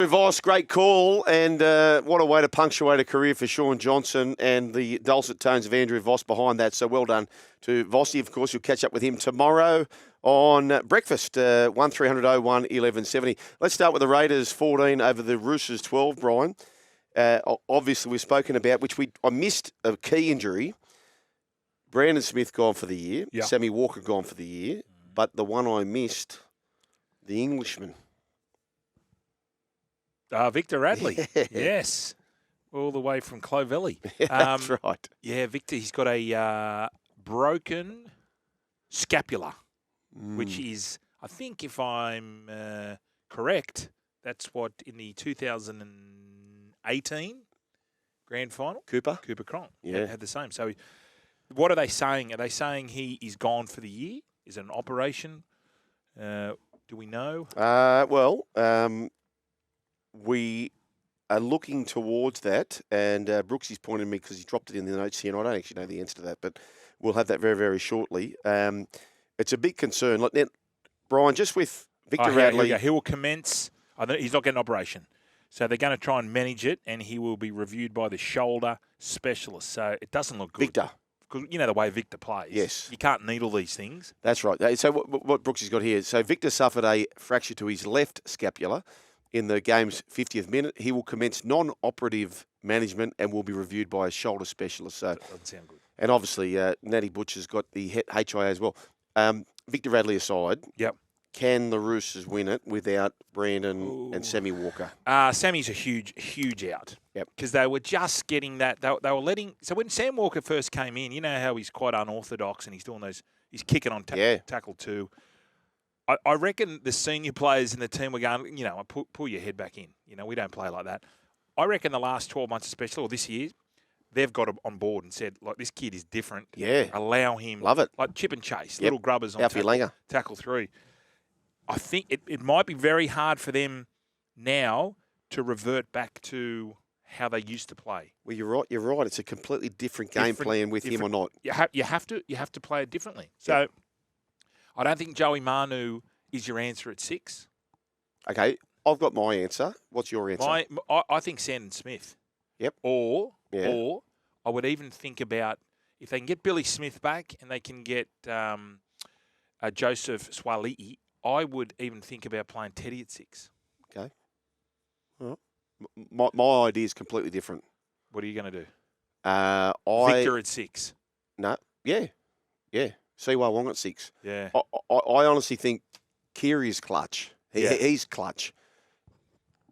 Voss, great call, and what a way to punctuate a career for Sean Johnson and the dulcet tones of Andrew Voss behind that. So well done to Vossy. Of course, you'll catch up with him tomorrow on breakfast, 1300 01 1170. Let's start with the Raiders 14 over the Roosters 12, Brian. Obviously, we've spoken about, I missed a key injury. Brandon Smith gone for the year. Yep. Sammy Walker gone for the year. But the one I missed, the Englishman. Victor Radley. Yeah. Yes. All the way from Clovelly. That's right. Yeah, Victor, he's got a broken scapula, which is, I think if I'm correct, that's what in the 2018 grand final. Cooper Cronk. Yeah. Had the same. So what are they saying? Are they saying he is gone for the year? Is it an operation? Do we know? We are looking towards that, and Brooksy's pointed me because he dropped it in the notes here, and I don't actually know the answer to that, but we'll have that very, very shortly. It's a big concern. Like, Brian, just with Victor Radley. He will commence. He's not getting an operation. So they're going to try and manage it, and he will be reviewed by the shoulder specialist. So it doesn't look good. Victor. Because you know the way Victor plays. Yes. You can't needle these things. That's right. So what Brooksy's got here, so Victor suffered a fracture to his left scapula in the game's 50th minute. He will commence non-operative management and will be reviewed by a shoulder specialist. So That doesn't sound good. And obviously, Natty Butcher's got the HIA as well. Victor Radley aside, Yep. can the Roosters win it without Brandon and Sammy Walker? Sammy's a huge out. Yep. Because they were just getting that. They were letting. So when Sam Walker first came in, you know how he's quite unorthodox and he's doing those. He's kicking on tackle two. I reckon the senior players in the team were going, pull your head back in. We don't play like that. I reckon the last 12 months especially, or this year, they've got him on board and said, like, this kid is different. Yeah. Allow him. Love it. Like chip and chase, Yep. little grubbers on tackle three. I think it might be very hard for them now to revert back to how they used to play. Well, you're right. It's a completely different game plan with him or not. You have to play it differently. So I don't think Joey Manu is your answer at 6. Okay, I've got my answer. What's your answer? I think Sandon Smith. Yep. Or I would even think about if they can get Billy Smith back and they can get Joseph Swali'i, I would even think about playing Teddy at 6. Okay. All right. My idea is completely different. What are you going to do? Victor at 6. No. Yeah. Siwa Wong at 6. Yeah. I honestly think Keary is clutch. He's clutch.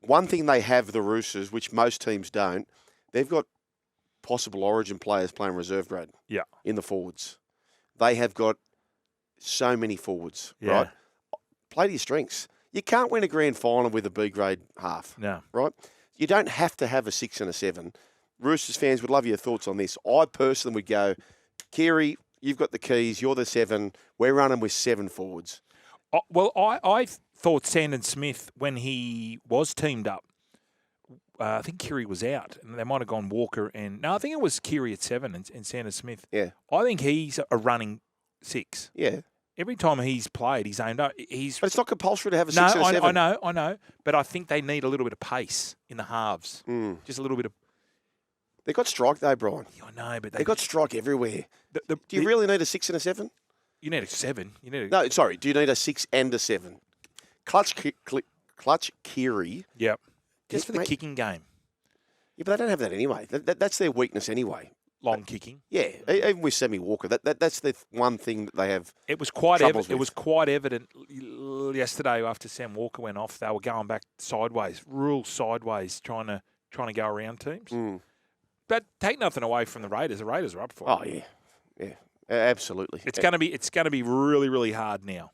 One thing they have, the Roosters, which most teams don't, they've got possible origin players playing reserve grade in the forwards. They have got so many forwards, right? Play to your strengths. You can't win a grand final with a B grade half. No. Right? You don't have to have a 6 and a 7. Roosters fans would love your thoughts on this. I personally would go, Keary, you've got the keys. You're the 7. We're running with 7 forwards. Well, I thought Sandon Smith, when he was teamed up, I think Keary was out. And they might have gone Walker and... No, I think it was Keary at 7 and Sandon Smith. Yeah. I think he's a running 6. Yeah. Every time he's played, he's aimed up. But it's not compulsory to have a 6 and a 7. I know. But I think they need a little bit of pace in the halves. Just a little bit of... They got strike though, Brian. Yeah, I know, but they got strike everywhere. Do you really need a 6 and a 7? You need a 7. No, sorry. Do you need a 6 and a 7? Clutch Keary. Yep. Just for the kicking game. Yeah, but they don't have that anyway. That's their weakness anyway. Long kicking. Yeah, even with Sammy Walker, that's the one thing that they have. It was quite evident. It was quite evident yesterday after Sam Walker went off. They were going back sideways, real sideways, trying to go around teams. But take nothing away from the Raiders. The Raiders are up for it. Oh yeah, absolutely. It's going to be really, really hard now.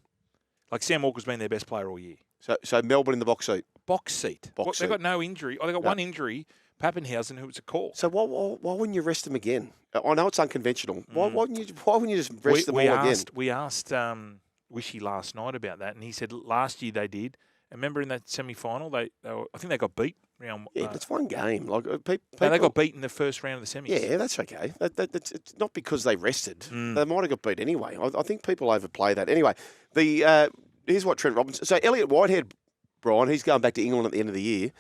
Like Sam Walker's been their best player all year. So Melbourne in the box seat. Box seat. They've got no injury. Oh, they got one injury. Pappenhausen, who was a call. So why wouldn't you rest him again? I know it's unconventional. Why wouldn't you just rest them all again? We asked Wishy last night about that, and he said last year they did. And remember in that semi-final, I think they got beat. Yeah, but it's one game. Like they got beat in the first round of the semis. Yeah, that's okay. It's not because they rested. They might have got beat anyway. I think people overplay that. Anyway, here's what Trent Robinson... So Elliot Whitehead Brian. He's going back to England at the end of the year,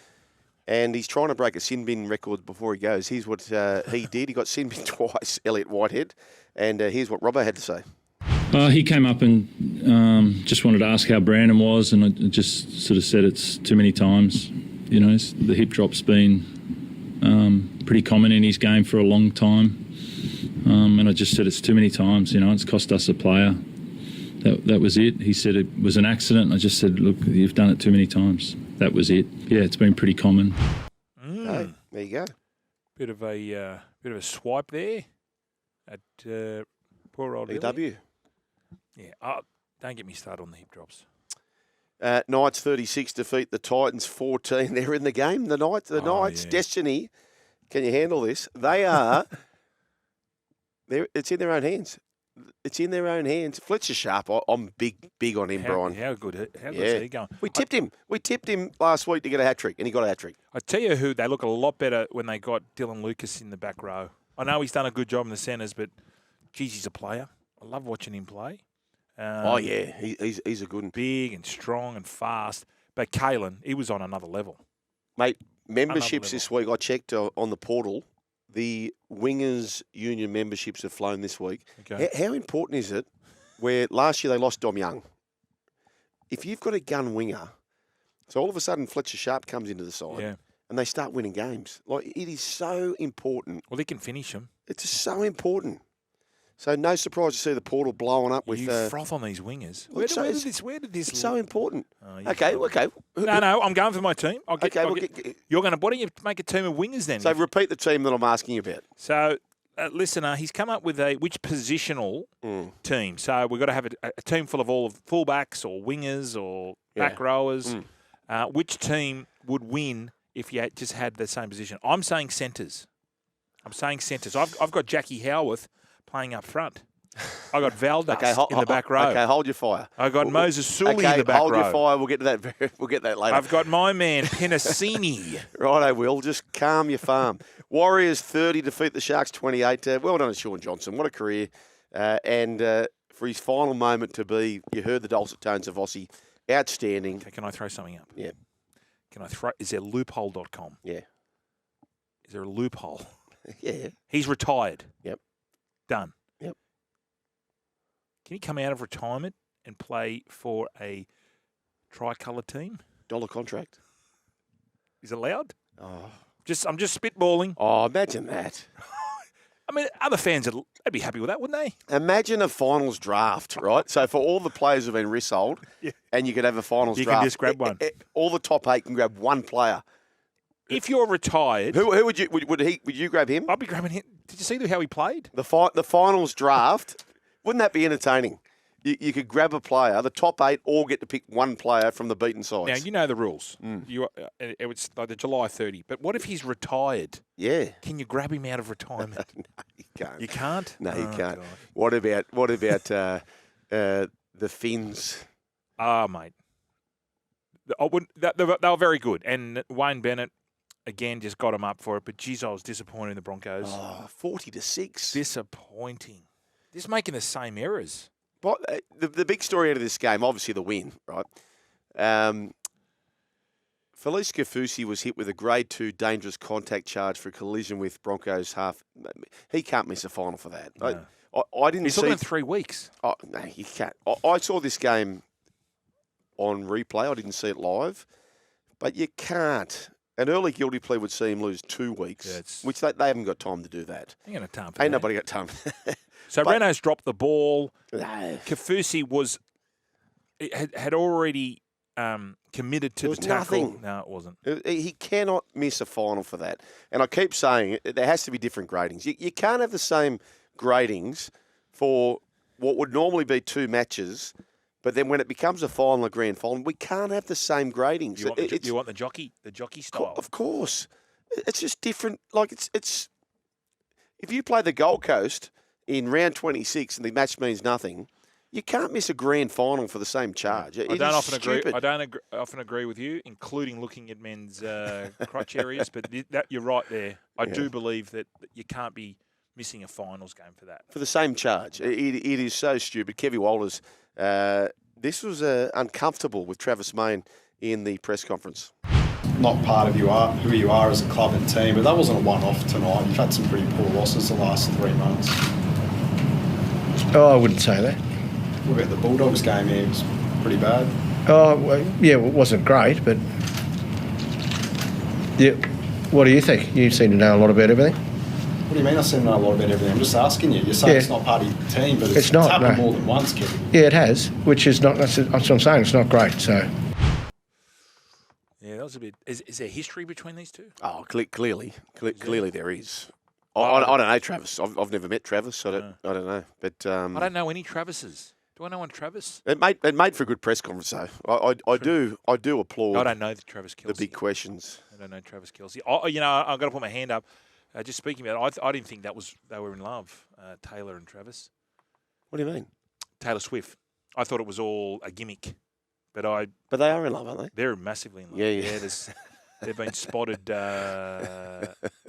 and he's trying to break a sin bin record before he goes. Here's what he did. He got sin bin twice, Elliot Whitehead, and here's what Robbo had to say. He came up and just wanted to ask how Brandon was, and I just sort of said it's too many times. You know, the hip drop's been pretty common in his game for a long time, and I just said it's too many times. You know, it's cost us a player. That was it. He said it was an accident. I just said, look, you've done it too many times. That was it. Yeah, it's been pretty common. Hey, there you go. Bit of a swipe there at poor old EW. Yeah, don't get me started on the hip drops. Knights 36 defeat the Titans 14. They're in the game. The Knights, yeah. Destiny. Can you handle this? They are. It's in their own hands. It's in their own hands. Fletcher Sharp. I'm big on him, Brian. How good is he going? We tipped him last week to get a hat trick, and he got a hat trick. I tell you who, they look a lot better when they got Dylan Lucas in the back row. I know he's done a good job in the centres, but geez, he's a player. I love watching him play. He's a good one. Big and strong and fast. But Kalen, he was on another level. Mate, memberships this week, I checked on the portal. The Wingers Union memberships have flown this week. Okay. How important is it where last year they lost Dom Young? If you've got a gun winger, so all of a sudden Fletcher Sharp comes into the side and they start winning games. Like, it is so important. Well, they can finish them. It's just so important. So no surprise to see the portal blowing up with... You froth on these wingers. Where did this... It's so important. Okay. No, I'm going for my team. You're going to... Why don't you make a team of wingers then? So repeat the team that I'm asking you about. So, listener, he's come up with which positional team. So we've got to have a team full of all of fullbacks or wingers or back rowers. Which team would win if you just had the same position? I'm saying centres. I've got Jackie Howarth playing up front. I got Valdas in the back row. Okay, hold your fire. I got Moses Sully in the back row. Hold your fire. We'll get to that. We'll get that later. I've got my man Penasini. Right, I will. Just calm your farm. Warriors 30 defeat the Sharks 28. Well done to Sean Johnson. What a career! And for his final moment to be, you heard the dulcet tones of Aussie. Outstanding. Okay, can I throw something up? Yeah. Can I throw? Is there loophole.com? Yeah. Is there a loophole? Yeah. He's retired. Yep. Done. Yep. Can he come out of retirement and play for a tricolour team? $1 contract. Is it allowed? Oh. I'm just spitballing. Oh, imagine that. I mean, other fans they'd be happy with that, wouldn't they? Imagine a finals draft, right? So for all the players who've been resold, and you could have a finals draft. You can just grab one. All the top 8 can grab one player. If you're retired, who would you would you grab him? I'd be grabbing him. Did you see how he played? The finals draft, wouldn't that be entertaining? You could grab a player. The top 8 all get to pick one player from the beaten sides. Now you know the rules. It's like the July 30. But what if he's retired? Yeah. Can you grab him out of retirement? No, you can't. You can't? No, you can't. God. What about the Finns? Mate. They were very good, and Wayne Bennett. Again, just got him up for it, but geez, I was disappointed in the Broncos. 40-6. Disappointing. Just making the same errors. But the big story out of this game, obviously the win, right? Felice Kafusi was hit with a Grade 2 dangerous contact charge for a collision with Broncos half. He can't miss a final for that. No. I didn't He's see... looking at 3 weeks. Oh, no, you can't. I saw this game on replay. I didn't see it live. But you can't... An early guilty plea would see him lose 2 weeks, which they haven't got time to do that. Ain't got time for that. Ain't nobody got time. So Renault's dropped the ball. No. Kafusi had already committed to the tackle. Nothing. No, it wasn't. He cannot miss a final for that. And I keep saying there has to be different gradings. You can't have the same gradings for what would normally be 2 matches. But then when it becomes a final, a grand final, we can't have the same gradings. You want the jockey style? Of course. It's just different. Like, it's if you play the Gold Coast in round 26 and the match means nothing, you can't miss a grand final for the same charge. I don't often agree with you, including looking at men's crotch areas, but you're right there. I do believe that you can't be missing a finals game for that. For the same charge. It is so stupid. Kevy Walters... this was uncomfortable with Travis Mayne in the press conference. Not part of who you are as a club and team, but that wasn't a one-off tonight. You've had some pretty poor losses the last 3 months. Oh, I wouldn't say that. What about the Bulldogs game here? It was pretty bad. Oh, well, yeah, it wasn't great, but... Yeah, what do you think? You seem to know a lot about everything. What do you mean I seem to know a lot about everything? I'm just asking you. You're saying it's not part of your team, but it's not, happened no. more than once, Kevin. Yeah, it has, which is not... That's what I'm saying, it's not great, so... Yeah, that was a bit... Is there history between these two? Oh, clearly there is. I don't know, Travis. I've never met Travis, so I don't know. But I don't know any Travises. Do I know one Travis? It made for a good press conference, though. I do applaud. I don't know the Travis Kelce. The big questions. I don't know Travis Kelce. I've got to put my hand up. Just speaking about it, I didn't think they were in love, Taylor and Travis. What do you mean? Taylor Swift. I thought it was all a gimmick, but they are in love, aren't they? They're massively in love. Yeah. They've been spotted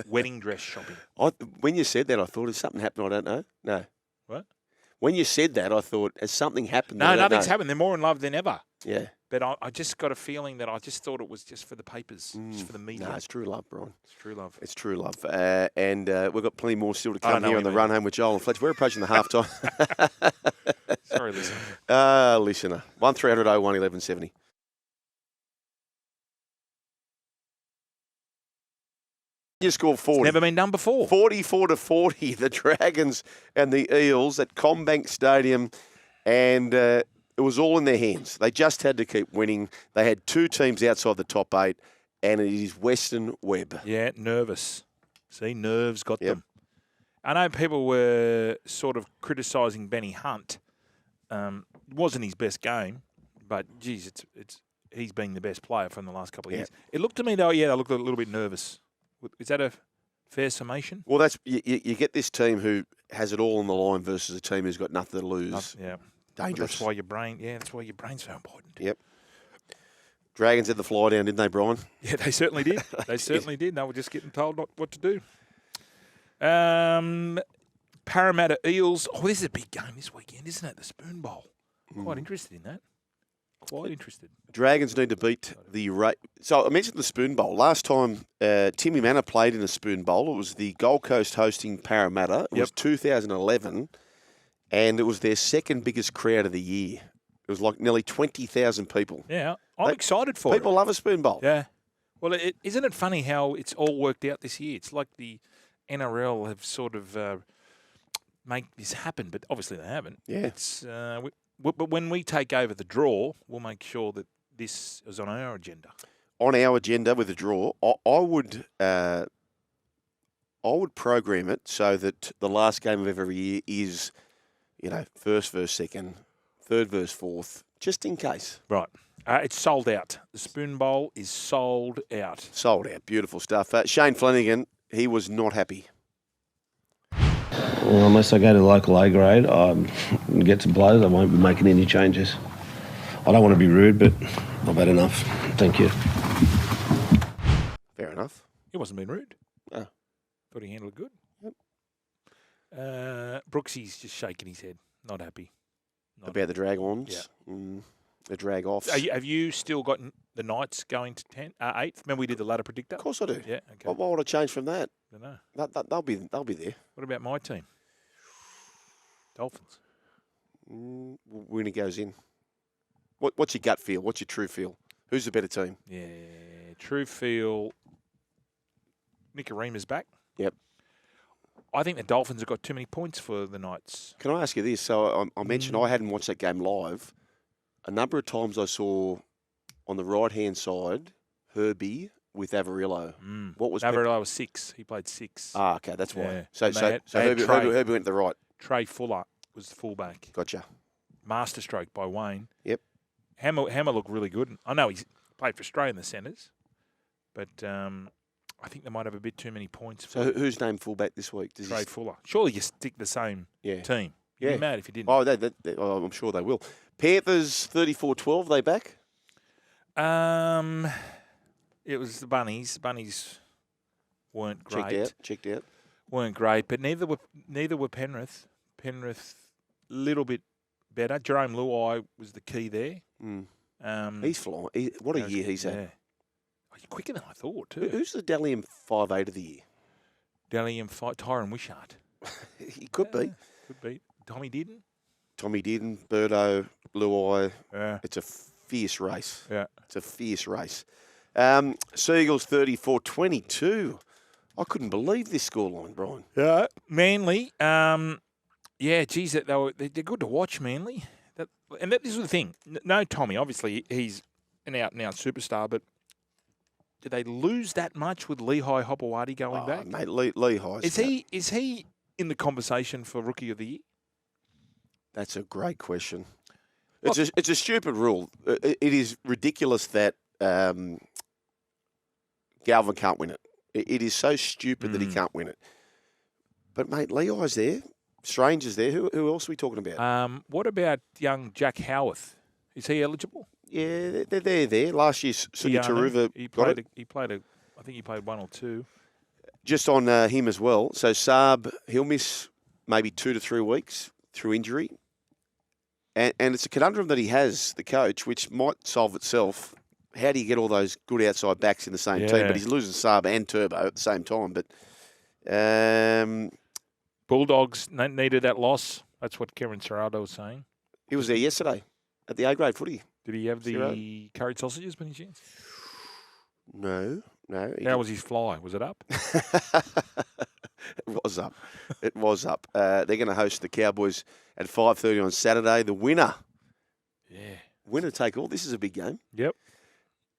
wedding dress shopping. When you said that, I thought, has something happened? I don't know. No. What? When you said that, I thought, has something happened? No, nothing's happened. They're more in love than ever. Yeah. But I just got a feeling that I just thought it was just for the papers, just for the media. No, it's true love, Brian. It's true love. It's true love. And we've got plenty more still to come here on the run home with Joel and Fletch. We're approaching the half-time. Sorry, listener. Listener. 1300 01 1170. You scored 40. It's never been done before. 44-40, the Dragons and the Eels at Combank Stadium, and it was all in their hands. They just had to keep winning. They had two teams outside the top 8, and it is Western Webb. Yeah, nervous. See, nerves got them. I know people were sort of criticising Benny Hunt. It wasn't his best game, but, geez, he's been the best player from the last couple of years. It looked to me, though, they looked a little bit nervous. Is that a fair summation? Well, that's you get this team who has it all on the line versus a team who's got nothing to lose. Yeah, dangerous. That's why your brain's so important. Yep. Dragons had the fly down, didn't they, Brian? Yeah, they certainly did. They certainly did. They were just getting told what to do. Parramatta Eels. Oh, this is a big game this weekend, isn't it? The Spoon Bowl. Quite interested in that. Quite interested. Dragons need to beat the... So I mentioned the Spoon Bowl. Last time Timmy Manor played in a Spoon Bowl, it was the Gold Coast hosting Parramatta. It was 2011, and it was their second biggest crowd of the year. It was like nearly 20,000 people. Yeah, I'm excited for it. People love a Spoon Bowl. Yeah. Well, isn't it funny how it's all worked out this year? It's like the NRL have sort of made this happen, but obviously they haven't. Yeah. It's... But when we take over the draw, we'll make sure that this is on our agenda. On our agenda with the draw, I would program it so that the last game of every year is, first versus second, third versus fourth, just in case. Right. It's sold out. The Spoon Bowl is sold out. Sold out. Beautiful stuff. Shane Flanagan, he was not happy. Well, unless I go to the local A grade and get some players, I won't be making any changes. I don't want to be rude, but I've had enough. Thank you. Fair enough. He wasn't being rude. Oh. Thought he handled it good. Yep. Brooksy's just shaking his head. Not happy. About the drag-ons? Yeah. The drag-offs? Have you still got the Knights going to 8th? Remember we did the ladder predictor? Of course I do. Yeah, okay. Why would I change from that? I don't know. They'll be there. What about my team? Dolphins. Winner goes in. What's your gut feel? What's your true feel? Who's the better team? Yeah, true feel. Nicarima's back. Yep. I think the Dolphins have got too many points for the Knights. Can I ask you this? So I mentioned I hadn't watched that game live. A number of times I saw on the right-hand side Herbie with Averillo. What was Averillo was 6. He played 6. Ah, okay, that's why. Yeah. So Herbie went to the right. Trey Fuller was the fullback. Gotcha. Masterstroke by Wayne. Yep. Hammer looked really good. I know he's played for Australia in the centres, but I think they might have a bit too many points. So who's named fullback this week? Trey Fuller. Surely you stick the same team. You'd be mad if you didn't. Oh, I'm sure they will. Panthers 34-12, they back? It was the Bunnies. Bunnies weren't great. Checked out. Weren't great, but neither were Penrith. Penrith, little bit better. Jerome Luai was the key there. He's flying. What a year he's had. Yeah. Oh, you're quicker than I thought, too. Who's the Dalian 5'8" of the year? Dalian fight Tyron Wishart. He could be. Could be. Tommy Dearden. Tommy Dearden, Birdo, Luai. Yeah. It's a fierce race. Yeah. It's a fierce race. Seagulls 34-22. I couldn't believe this scoreline, Brian. Yeah. Manly. Geez, they're good to watch, Manly. This is the thing. No Tommy, obviously, he's an out-and-out superstar, but did they lose that much with Lehigh Hopewadi going back? Mate, Lehigh's... Is he in the conversation for Rookie of the Year? That's a great question. It's a stupid rule. It is ridiculous that Galvin can't win it. It is so stupid that he can't win it. But, mate, Lehigh's there. Stranger's there. Who else are we talking about? What about young Jack Howarth? Is he eligible? Yeah, they're there. Last year, Sugi Taruva got it. I think he played one or two. Just on him as well. So Saab, he'll miss maybe 2 to 3 weeks through injury. And it's a conundrum that he has, the coach, which might solve itself. How do you get all those good outside backs in the same team? But he's losing Saab and Turbo at the same time. But Bulldogs needed that loss. That's what Kevin Serrato was saying. He was there yesterday at the A-grade footy. Did he have the curried sausages by any chance? No. How was his fly? Was it up? It was up. It was up. They're going to host the Cowboys at 5:30 on Saturday. The winner. Yeah. Winner take all. This is a big game. Yep.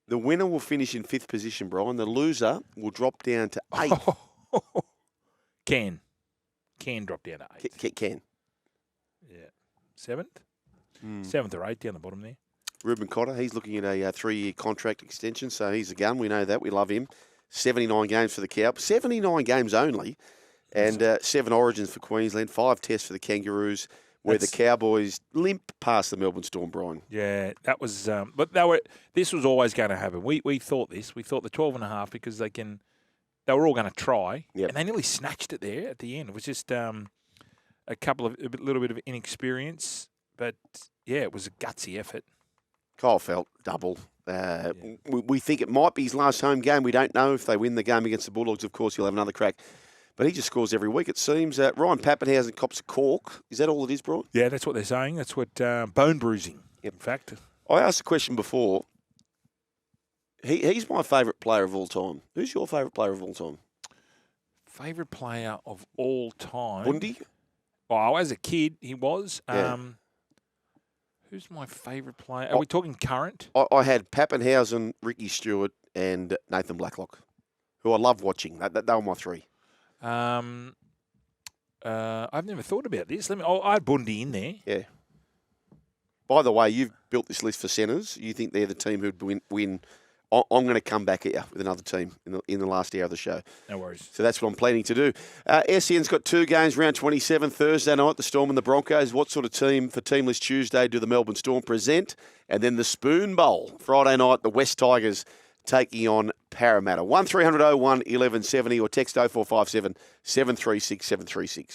The winner will finish in 5th position, Brian. The loser will drop down to 8th. Can drop down to 8th. Can. Yeah. 7th? 7th or 8th down the bottom there. Ruben Cotter, he's looking at a 3-year contract extension, so he's a gun. We know that. We love him. 79 games for the Cowboys. 79 games only. And 7 origins for Queensland. 5 tests for the Kangaroos, where the Cowboys limp past the Melbourne Storm, Brian. Yeah, that was. But this was always going to happen. We thought this. We thought the 12.5 because they were all going to try, and they nearly snatched it there at the end. It was just a little bit of inexperience, but yeah, it was a gutsy effort. Kyle Felt, double. We think it might be his last home game. We don't know if they win the game against the Bulldogs. Of course, he'll have another crack. But he just scores every week, it seems. Ryan Pappenhausen cops a cork. Is that all it is, Brian? Yeah, that's what they're saying. That's what bone bruising, in fact. I asked a question before. He's my favourite player of all time. Who's your favourite player of all time? Favourite player of all time? Bundy? Oh, as a kid, he was. Yeah. Who's my favourite player? Are we talking current? I had Pappenhausen, Ricky Stewart, and Nathan Blacklock, who I love watching. They were my 3. I've never thought about this. I had Bundy in there. Yeah. By the way, you've built this list for centres. You think they're the team who'd win. I'm going to come back at you with another team in the last hour of the show. No worries. So that's what I'm planning to do. SEN's got 2 games, round 27, Thursday night, the Storm and the Broncos. What sort of team for Teamless Tuesday do the Melbourne Storm present? And then the Spoon Bowl, Friday night, the West Tigers taking on Parramatta. 1300 01 1170 or text 0457 736 736.